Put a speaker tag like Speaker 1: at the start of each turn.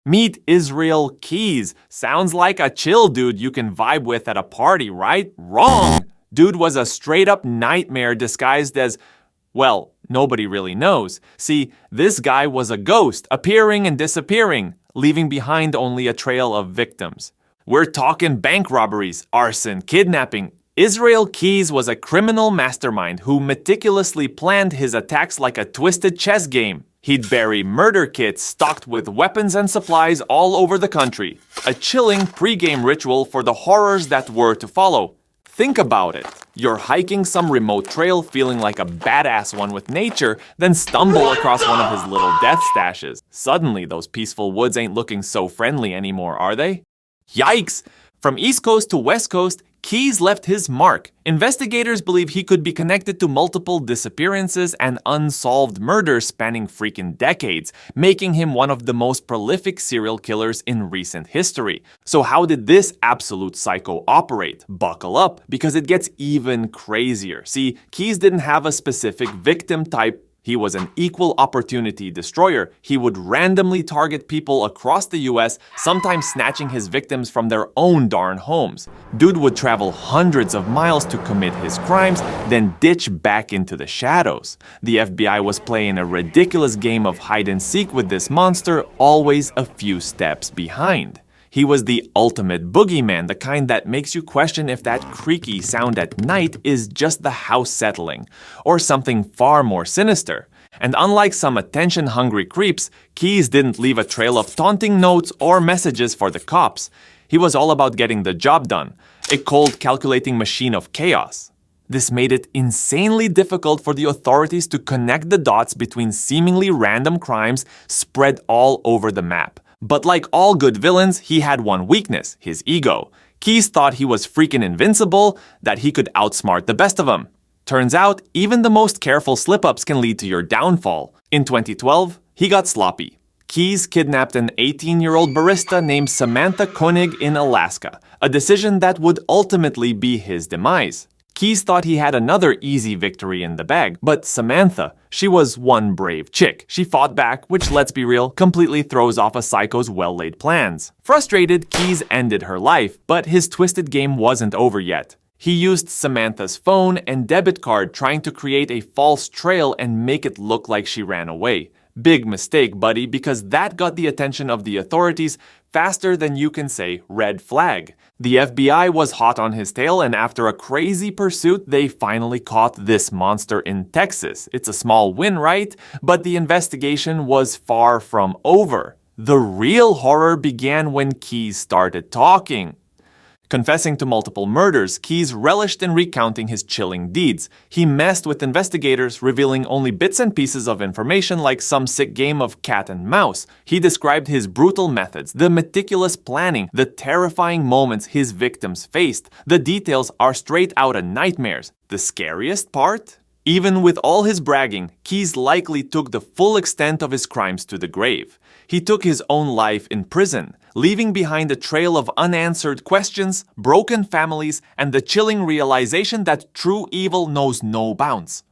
Speaker 1: Meet Israel Keys. Sounds like a chill dude you can vibe with at a party, right? Wrong! Dude was a straight-up nightmare disguised as, well, nobody really knows. See, this guy was a ghost, appearing and disappearing, leaving behind only a trail of victims. We're talking bank robberies, arson, kidnapping. Israel Keys was a criminal mastermind who meticulously planned his attacks like a twisted chess game. He'd bury murder kits stocked with weapons and supplies all over the country. A chilling pre-game ritual for the horrors that were to follow. Think about it. You're hiking some remote trail feeling like a badass one with nature, then stumble across one of his little death stashes. Suddenly, those peaceful woods ain't looking so friendly anymore, are they? Yikes! From East Coast to West Coast, Keys left his mark. Investigators believe he could be connected to multiple disappearances and unsolved murders spanning freaking decades, making him one of the most prolific serial killers in recent history. So how did this absolute psycho operate? Buckle up, because it gets even crazier. See, Keys didn't have a specific victim type. He was an equal opportunity destroyer. He would randomly target people across the US, sometimes snatching his victims from their own darn homes. Dude would travel hundreds of miles to commit his crimes, then ditch back into the shadows. The FBI was playing a ridiculous game of hide and seek with this monster, always a few steps behind. He was the ultimate boogeyman, the kind that makes you question if that creaky sound at night is just the house settling, or something far more sinister. And unlike some attention-hungry creeps, Keys didn't leave a trail of taunting notes or messages for the cops. He was all about getting the job done, a cold, calculating machine of chaos. This made it insanely difficult for the authorities to connect the dots between seemingly random crimes spread all over the map. But like all good villains, he had one weakness, his ego. Keys thought he was freaking invincible, that he could outsmart the best of them. Turns out, even the most careful slip-ups can lead to your downfall. In 2012, he got sloppy. Keys kidnapped an 18-year-old barista named Samantha Koenig in Alaska, a decision that would ultimately be his demise. Keys thought he had another easy victory in the bag, but Samantha, she was one brave chick. She fought back, which, let's be real, completely throws off a psycho's well-laid plans. Frustrated, Keys ended her life, but his twisted game wasn't over yet. He used Samantha's phone and debit card trying to create a false trail and make it look like she ran away. Big mistake, buddy, because that got the attention of the authorities faster than you can say red flag. The FBI was hot on his tail, and after a crazy pursuit, they finally caught this monster in Texas. It's a small win, right? But the investigation was far from over. The real horror began when Keys started talking. Confessing to multiple murders, Keys relished in recounting his chilling deeds. He messed with investigators, revealing only bits and pieces of information like some sick game of cat and mouse. He described his brutal methods, the meticulous planning, the terrifying moments his victims faced. The details are straight outta nightmares. The scariest part? Even with all his bragging, Keys likely took the full extent of his crimes to the grave. He took his own life in prison, leaving behind a trail of unanswered questions, broken families, and the chilling realization that true evil knows no bounds.